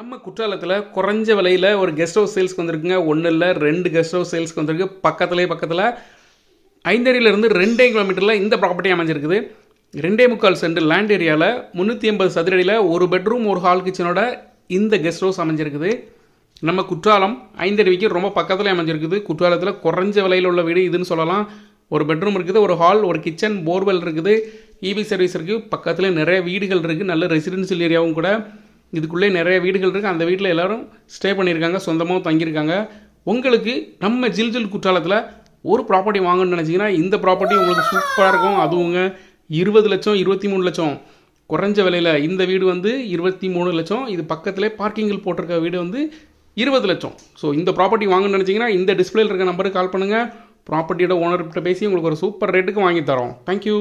நம்ம குற்றாலத்தில் குறைஞ்ச விலையில் ஒரு கெஸ்ட் ஹவுஸ் சேல்ஸ்க்கு வந்திருக்குங்க. ஒன்றும் இல்லை, 2 கெஸ்ட் ஹவுஸ் சேல்ஸ்க்கு வந்திருக்கு. பக்கத்தில் 5 அடியிலேருந்து 2 கிலோமீட்டரில் இந்த ப்ராப்பர்ட்டி அமைஞ்சிருக்குது. 2.25 சென்ட் லேண்ட் ஏரியாவில் 380 சதுரடியில் ஒரு பெட்ரூம் ஒரு ஹால் கிச்சனோட இந்த கெஸ்ட் ஹவுஸ் அமைஞ்சிருக்குது. நம்ம குற்றாலம் 5 அடிக்கு ரொம்ப பக்கத்தில் அமைஞ்சிருக்குது. குற்றாலத்தில் குறைஞ்ச விலையில் உள்ள வீடு இதுன்னு சொல்லலாம். ஒரு பெட்ரூம் இருக்குது, ஒரு ஹால், ஒரு கிச்சன், போர்வெல் இருக்குது, இபி சர்வீஸ் இருக்குது. பக்கத்தில் நிறைய வீடுகள் இருக்குது, நல்ல ரெசிடென்ஷியல் ஏரியாவும் கூட. இதுக்குள்ளே நிறைய வீடுகள் இருக்குது. அந்த வீட்டில் எல்லோரும் ஸ்டே பண்ணியிருக்காங்க, சொந்தமாகவும் தங்கியிருக்காங்க. உங்களுக்கு நம்ம ஜில்ஜில் குற்றாலத்தில் ஒரு ப்ராப்பர்ட்டி வாங்கணும்னு நினச்சிங்கன்னா இந்த ப்ராப்பர்ட்டி உங்களுக்கு சூப்பராக இருக்கும். அதுவுங்க 20 லட்சம் 23 லட்சம் குறைஞ்ச விலையில். இந்த வீடு வந்து 23 லட்சம். இது பக்கத்திலே பார்க்கிங்கில் போட்டிருக்க வீடு வந்து 20 லட்சம். ஸோ இந்த ப்ராப்பர்ட்டி வாங்கணும்னு நினச்சிங்கன்னா இந்த டிஸ்பிளேயில் இருக்க நம்பருக்கு கால் பண்ணுங்கள். ப்ராப்பர்ட்டியோட ஓனர்கிட்ட பேசி உங்களுக்கு ஒரு சூப்பர் ரேட்டுக்கு வாங்கி தரோம். தேங்க்யூ.